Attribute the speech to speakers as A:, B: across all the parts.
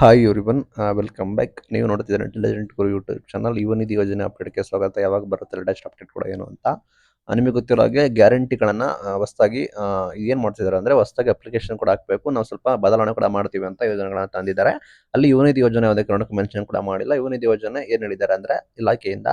A: Hi everyone, welcome back. ನೀವು ನೋಡ್ತಿದ್ದೀರಾ intelligent ಗುರು YouTube channel. ಯುವ ನಿಧಿ ಯೋಜನೆ ಅಪ್ಡೇಟ್ಗೆ ಸ್ವಾಗತ. ಯಾವಾಗ ಬರುತ್ತೆ ಲೇಟೆಸ್ಟ್ ಅಪ್ಡೇಟ್ ಕೂಡ ಏನು ಅಂತ ನಿಮಗೆ ಗೊತ್ತಿರೋ ಹಾಗೆ ಗ್ಯಾರಂಟಿಗಳನ್ನ ಹೊಸದಾಗಿ ಏನು ಮಾಡ್ತಿದ್ದಾರೆ ಅಂದರೆ ಹೊಸದಾಗಿ ಅಪ್ಲಿಕೇಶನ್ ಕೂಡ ಹಾಕಬೇಕು. ನಾವು ಸ್ವಲ್ಪ ಬದಲಾವಣೆ ಕೂಡ ಮಾಡ್ತೀವಿ ಅಂತ ಯೋಜನೆಗಳನ್ನ ತಂದಿದ್ದಾರೆ. ಅಲ್ಲಿ ಯುವ ನಿಧಿ ಯೋಜನೆ ಯಾವುದೇ ಕಾರಣಕ್ಕೂ ಮೆನ್ಷನ್ ಕೂಡ ಮಾಡಿಲ್ಲ. ಯುವ ನಿಧಿ ಯೋಜನೆ ಏನು ಹೇಳಿದ್ದಾರೆ ಅಂದರೆ ಇಲಾಖೆಯಿಂದ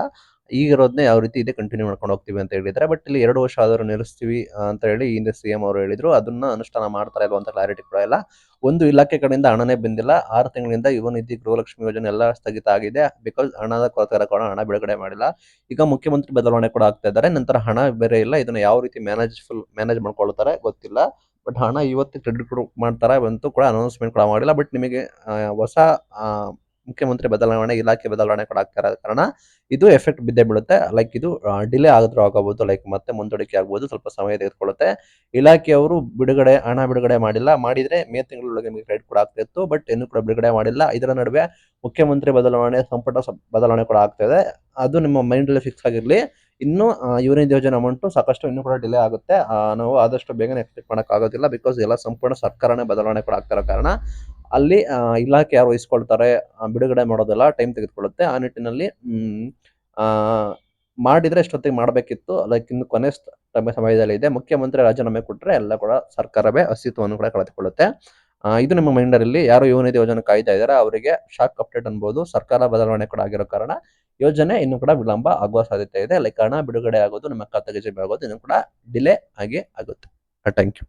A: ಈಗಿರೋದನ್ನೇ ಯಾವ ರೀತಿ ಇದೆ ಕಂಟಿನ್ಯೂ ಮಾಡ್ಕೊಂಡು ಹೋಗ್ತೀವಿ ಅಂತ ಹೇಳಿದ್ದಾರೆ. ಬಟ್ ಇಲ್ಲಿ 2 ವರ್ಷ ಆದರೂ ನಿಲ್ಲಿಸ್ತೀವಿ ಅಂತ ಹೇಳಿ ಹಿಂದೆ ಸಿಎಂ ಅವರು ಹೇಳಿದ್ರು. ಅದನ್ನ ಅನುಷ್ಠಾನ ಮಾಡ್ತಾರೆ ಇಲ್ವಾ ಅಂತ ಕ್ಲಾರಿಟಿ ಕೂಡ ಇಲ್ಲ. ಒಂದು ಇಲಾಖೆ ಕಡೆಯಿಂದ ಹಣನೇ ಬಂದಿಲ್ಲ. 6 ತಿಂಗಳಿಂದ ಯುವ ನಿಧಿ, ಗೃಹಲಕ್ಷ್ಮಿ ಯೋಜನೆ ಎಲ್ಲ ಸ್ಥಗಿತ ಆಗಿದೆ. ಬಿಕಾಸ್ ಹಣದ ಕೊರತೆ ಕಾರಣ ಹಣ ಬಿಡುಗಡೆ ಮಾಡಿಲ್ಲ. ಈಗ ಮುಖ್ಯಮಂತ್ರಿ ಬದಲಾವಣೆ ಕೂಡ ಆಗ್ತಾ ಇದ್ದಾರೆ. ನಂತರ ಹಣ ಬೇರೆ ಇಲ್ಲ. ಇದನ್ನ ಯಾವ ರೀತಿ ಮ್ಯಾನೇಜ್ ಮಾಡ್ಕೊಳ್ತಾರೆ ಗೊತ್ತಿಲ್ಲ. ಬಟ್ ಹಣ ಇವತ್ತು ಕ್ರೆಡಿಟ್ ಮಾಡ್ತಾರೆ ಅಂತೂ ಕೂಡ ಅನೌನ್ಸ್ಮೆಂಟ್ ಕೂಡ ಮಾಡಿಲ್ಲ. ಬಟ್ ನಿಮಗೆ ಹೊಸ ಆ, ಮುಖ್ಯಮಂತ್ರಿ ಬದಲಾವಣೆ, ಇಲಾಖೆ ಬದಲಾವಣೆ ಕೂಡ ಆಗ್ತಾ ಇರೋ ಕಾರಣ ಇದು ಎಫೆಕ್ಟ್ ಬಿದ್ದೇ ಬೀಳುತ್ತೆ. ಲೈಕ್ ಇದು ಡಿಲೇ ಆದ್ರೂ ಆಗಬಹುದು, ಲೈಕ್ ಮತ್ತೆ ಮುಂದೂಡಿಕೆ ಆಗ್ಬೋದು, ಸ್ವಲ್ಪ ಸಮಯ ತೆಗೆದುಕೊಳ್ಳುತ್ತೆ. ಇಲಾಖೆಯವರು ಹಣ ಬಿಡುಗಡೆ ಮಾಡಿಲ್ಲ. ಮಾಡಿದ್ರೆ ಮೇ ತಿಂಗಳೊಳಗೆ ನಿಮಗೆ ಕ್ರೆಡಿಟ್ ಕೂಡ ಆಗ್ತಾ ಇತ್ತು. ಬಟ್ ಇನ್ನೂ ಕೂಡ ಬಿಡುಗಡೆ ಮಾಡಿಲ್ಲ. ಇದರ ನಡುವೆ ಮುಖ್ಯಮಂತ್ರಿ ಬದಲಾವಣೆ, ಸಂಪುಟ ಬದಲಾವಣೆ ಕೂಡ ಆಗ್ತಾ ಇದೆ. ಅದು ನಿಮ್ಮ ಮೈಂಡ್ ಅಲ್ಲಿ ಫಿಕ್ಸ್ ಆಗಿರ್ಲಿ. ಇನ್ನು ಯುವ ನಿಧಿ ಯೋಜನೆ ಅಮೌಂಟ್ ಸಾಕಷ್ಟು ಇನ್ನೂ ಕೂಡ ಡಿಲೇ ಆಗುತ್ತೆ. ನಾವು ಆದಷ್ಟು ಬೇಗನೆ ಎಕ್ಸ್ಪೆಕ್ಟ್ ಮಾಡಕ್ ಆಗೋದಿಲ್ಲ. ಬಿಕಾಸ್ ಎಲ್ಲ ಸಂಪೂರ್ಣ ಸರ್ಕಾರನೇ ಬದಲಾವಣೆ ಕೂಡ ಆಗ್ತಿರೋ ಕಾರಣ ಅಲ್ಲಿ ಇಲಾಖೆ ಯಾರು ವಹಿಸ್ಕೊಳ್ತಾರೆ, ಬಿಡುಗಡೆ ಮಾಡೋದೆಲ್ಲ ಟೈಮ್ ತೆಗೆದುಕೊಳ್ಳುತ್ತೆ. ಆ ನಿಟ್ಟಿನಲ್ಲಿ ಆ, ಮಾಡಿದ್ರೆ ಎಷ್ಟೊತ್ತಿಗೆ ಮಾಡಬೇಕಿತ್ತು. ಲೈಕ್ ಇನ್ನು ಕೊನೆ ಸಮಯದಲ್ಲಿ ಇದೆ. ಮುಖ್ಯಮಂತ್ರಿ ರಾಜೀನಾಮೆ ಕೊಟ್ಟರೆ ಎಲ್ಲ ಕೂಡ ಸರ್ಕಾರವೇ ಅಸ್ತಿತ್ವವನ್ನು ಕೂಡ ಕಳೆದುಕೊಳ್ಳುತ್ತೆ. ಇದು ನಿಮ್ಮ ಮೈಂಡಲ್ಲಿ ಯಾರು ಯುವ ನಿಧಿ ಯೋಜನೆ ಕಾಯ್ತಾ ಇದ್ದಾರೆ ಅವರಿಗೆ ಶಾಕ್ ಅಪ್ಡೇಟ್ ಅನ್ಬೋದು. ಸರ್ಕಾರ ಬದಲಾವಣೆ ಕೂಡ ಆಗಿರೋ ಕಾರಣ ಯೋಜನೆ ಇನ್ನೂ ಕೂಡ ವಿಳಂಬ ಆಗುವ ಸಾಧ್ಯತೆ ಇದೆ. ಲೈಕ್ ಹಣ ಬಿಡುಗಡೆ ಆಗೋದು, ನಿಮ್ಮ ಖಾತೆಗೆ ಜಮೆ ಆಗೋದು ಇನ್ನೂ ಕೂಡ ಡಿಲೇ ಆಗಿ ಆಗುತ್ತೆ. Thank you.